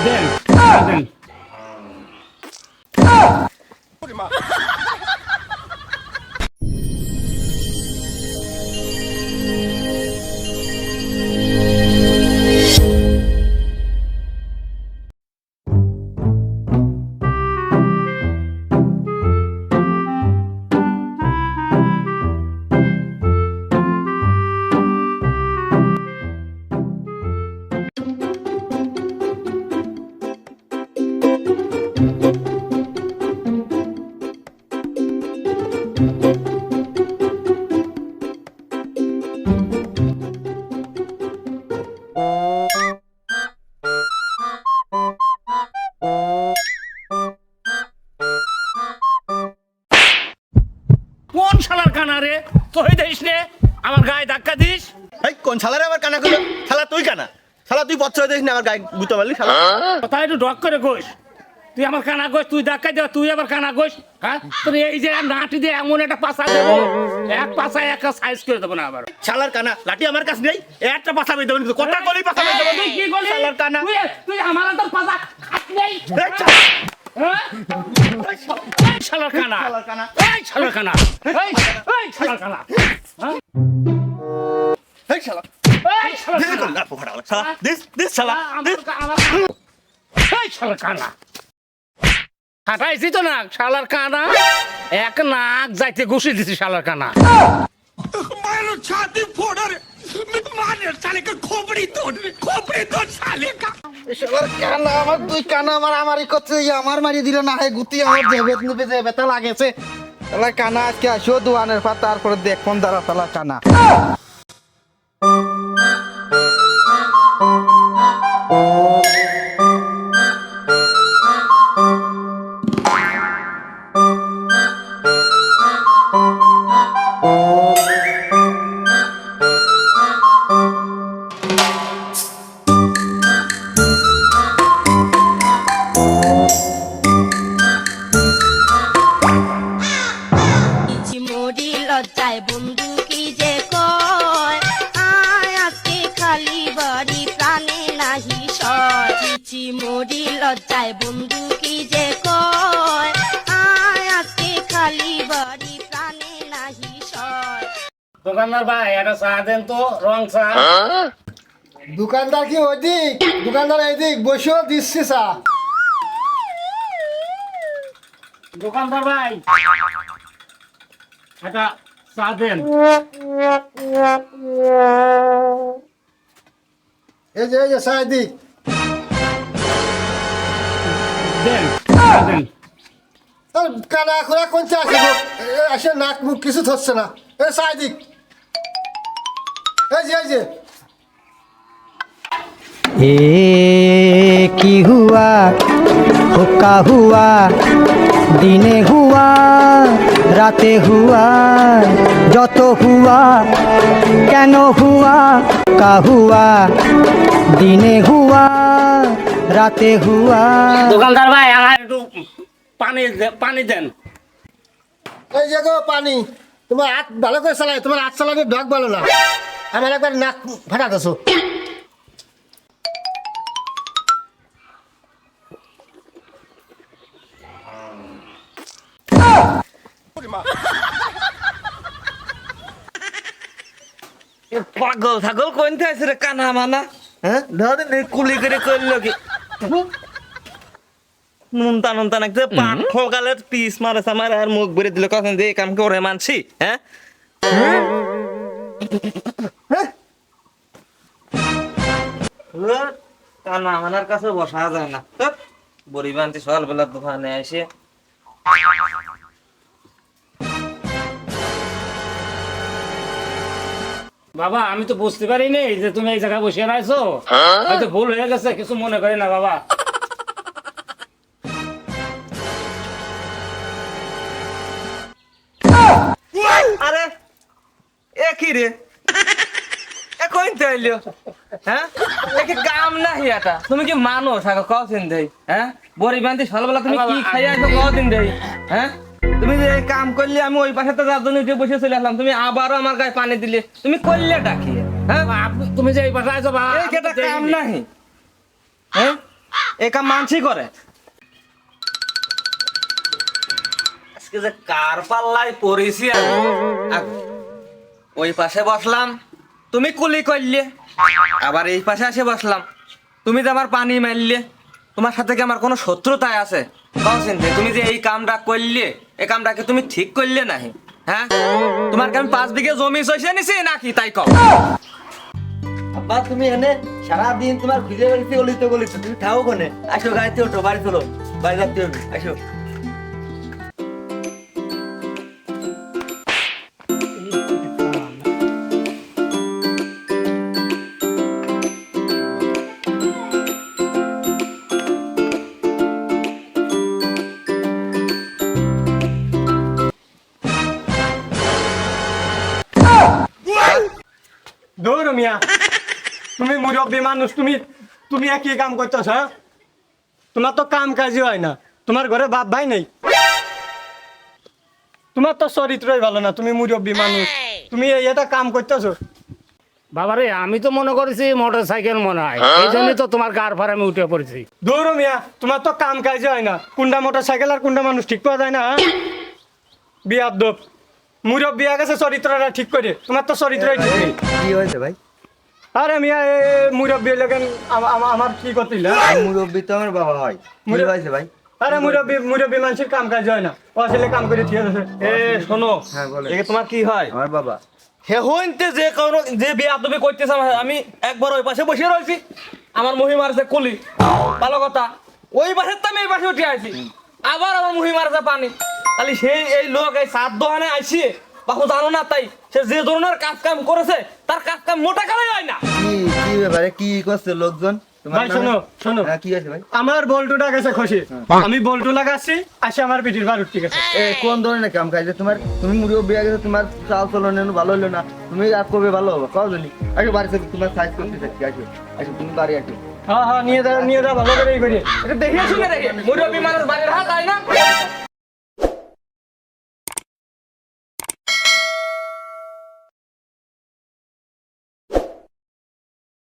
দেন দেন কোন শালার কানা রে তুই দেখিস রে আমার গায়ে ধাক্কা দিস এই কোন শালারে আমার কানা কইলো শালা তুই কানা শালা তুই পথ দেখিস না আমার গায়ে গুতো মারলি শালা কথা একটু ডক করে কইস তুই আমার কানা কইস তুই ধাক্কা দে তুই আবার কানা কইস হ্যাঁ তোর এই যে নাটি দিয়ে এমন একটা পাছা দেবো এক পাছা একটা সাইজ করে দেবো না আবার শালার কানা লাঠি আমার কাছে নেই একটা পাছা বেঁধে দেবো কথা বলি পাছা বেঁধে দেবো তুই কি করলি শালার কানা তুই আমার তো পাছা খাস নেই হ্যাঁ এই শালার কানা শালার কানা এই শালার কানা এই শালার কানা হ্যাঁ এই শালা এই শালার দিস কানা না পোখরা শালা দিস শালা দিস এই শালার কানা হাঁটাইছি তো না শালার কানা এক নাক যাইতে ঘুষি দিছি শালার কানা मारो छाती फोड़ रे मैं मारने साले का खोपड़ी तोड़ साले का শালার কানা আমার দুই কানা আমার আমারই করছে আমার মারি দিল না হে গুতি আমার দেবে নিবে যে বেতা লাগেছে শালা কানা আজকে আসো দোয়ানের পর তারপরে দেখ কোন দ্বারা শালা কানা মোড়ি লজ্জায় বন্ধু কি যে কয় আয় আজকে খালি বাড়ি প্রাণে নাহি সয় চিচি মোড়ি লজ্জায় বন্ধু কি যে কয় আয় আজকে খালি বাড়ি প্রাণে নাহি সয় দোকানদার ভাই একটা চা দেন তো রং চা দোকানদার কি ওইদিক দোকানদার এইদিক বসেও দিচ্ছি চা দোকানদার ভাই একটা চা দেন এই যে চা এদিক দেন দেন আর কানা খোলা কোন চা আছে গো? আসে নাক মুখ কিছু ধরছে না এ চা এদিক এই যে ये की हुआ हुक्का हुआ दिने हुआ राते हुआ যত हुआ কেন हुआ का हुआ दिने हुआ राते हुआ দোকানদার ভাই আমার একটু পানি দেন এই যে গো পানি তোমার হাত ভালো করে চালাই তোমার হাত চালানোর ঢক ভালো না আমার একবার নাক ফাটা দেছো পাগল ছাগল কোনতে আছে রে কানা মানা হ্যাঁ ধরে কুলি করে করলো কি নুনতা নাকি পাট খোগালের পিস মারে আমার আর মুখ ভরে দিল কখন যে এই কাম করে মানছি হ্যাঁ কানা মানার কাছে বসা যায় না বড়ি বানছি সকালবেলা দোকানে এসে বাবা আমি তো বুঝতে পারিনি যে তুমি এই জায়গায় বসে রয়েছো হয়তো ভুল হয়ে গেছে কিছু মনে করি না বাবা আরে এ কি রে এ কইন তাইলো হ্যাঁ এ কি কাম না হিয়াটা তুমি কি মানো থাকো কদিন দেই হ্যাঁ বড়ি বান্তি সকালবেলা তুমি কি খাইয়া আছো কদিন দেই হ্যাঁ তুমি যে এই কাম করলে আমি ওই পাশে যার জন্য উঠে বসে চলে আসলাম তুমি আবারও আমার গায়ে পানি দিলে তুমি করলে ডাকি হ্যাঁ তুমি যে এই বাসায় আছো বাবা এই কেটা কাম নাহি হ্যাঁ এই কাম মানসি করে। আজকে যে কার পাল্লায় পড়েছি আমি। ওই পাশে বসলাম, তুমি কুলি করলে, আবার এই পাশে এসে বসলাম, তুমি যে আমার পানি মারলে। তোমার সাথে কি আমার কোনো শত্রুতায় আছে? কওছেন যে তুমি যে এই কামটা করলে, এই কামটা কি তুমি ঠিক করলে নাহি? হ্যাঁ, তোমার কি আমি 5 বিঘে জমি চষে নিছি নাকি তাই কও? আব্বা তুমি এনে সারাদিন তোমার খুঁজে বেড়েছি গলিতে তুমি থাও কোনে? আসো গাড়িতে ওঠো, বাড়ি চলো, বাড়ি যাতে হবে, আসো। দৌড় মিয়া, তুমি মুরব্বী মানুষ, তুমি একই কাম করতেছ? হ্যাঁ, তোমার তো কাম কাজই হয় না, তোমার ঘরে বাপ ভাই নেই, তোমার তো চরিত্রই ভালো না, তুমি মুরব্বী মানুষ, তুমি এটা কাম করতেছ? বাবারে আমি তো মনে করেছি মোটর সাইকেল মনে হয়, এই জন্যই তো তোমার কার ফার্মে উঠে পড়েছি। দৌড় মিয়া, তোমার তো কাম কাজই হয় না, কোনটা মোটর সাইকেল আর কোনটা মানুষ ঠিক পাওয়া যায় না? বিয়ার দোপ মুরব্বী গেছে চরিত্রটা ঠিক করে, তোমার তো চরিত্রই ঠিক নেই। কি হয়েছে ভাই? আরে মিয়া, মুরব্বী লেগেন আমার কি করছিল? মুরব্বী তো আমার বাবা হয়। কি হয়েছে ভাই? আরে মুরব্বী মানুষের কাম কাজ হয় না, ও আসলে কাম করে ঠিক আছে। এ শোনো, হ্যাঁ, বলেন। একে তোমার কি হয়? আমার বাবা। হে হইতে যে কোনো যে বিয়া তুমি করতেছ, আমি একবার ওই পাশে বসে রয়েছি, আমার মহিমার যে কলি, ভালো কথা, ওই পাশে তো আমি এই পাশে উঠে আছি, আবার আমার মহিমার যে পানি, তাহলে সেই এই লোক এই সাত দোকানে আইসি বাহু জানো না, তাই সে যে ধরনের কাজ কাম করেছে তার কাজ কাম মোটা কালে হয় না। কি ব্যাপারে, কি করছে লোকজন তোমার ভাই নামে? শোনো, হ্যাঁ, কি আছে ভাই? আমার বল্টুটা গেছে খসে, আমি বল্টু লাগাচ্ছি, আসে আমার পিঠির বার উঠতে গেছে। কোন ধরনের কাম কাজে তোমার? তুমি মুরব্বী গেছে, তোমার চাল চলন ভালো হলো না, তুমি আর করবে ভালো হবে, কাজ জানি। আসো বাড়ি থেকে তোমার সাইজ করতে চাচ্ছি, আসো আসো, তুমি বাড়ি আসো। হ্যাঁ নিয়ে যা ভালো করে এই করি। এটা দেখে শুনে রেখে মুরব্বী মানুষ বাড়ির হাত হয় না।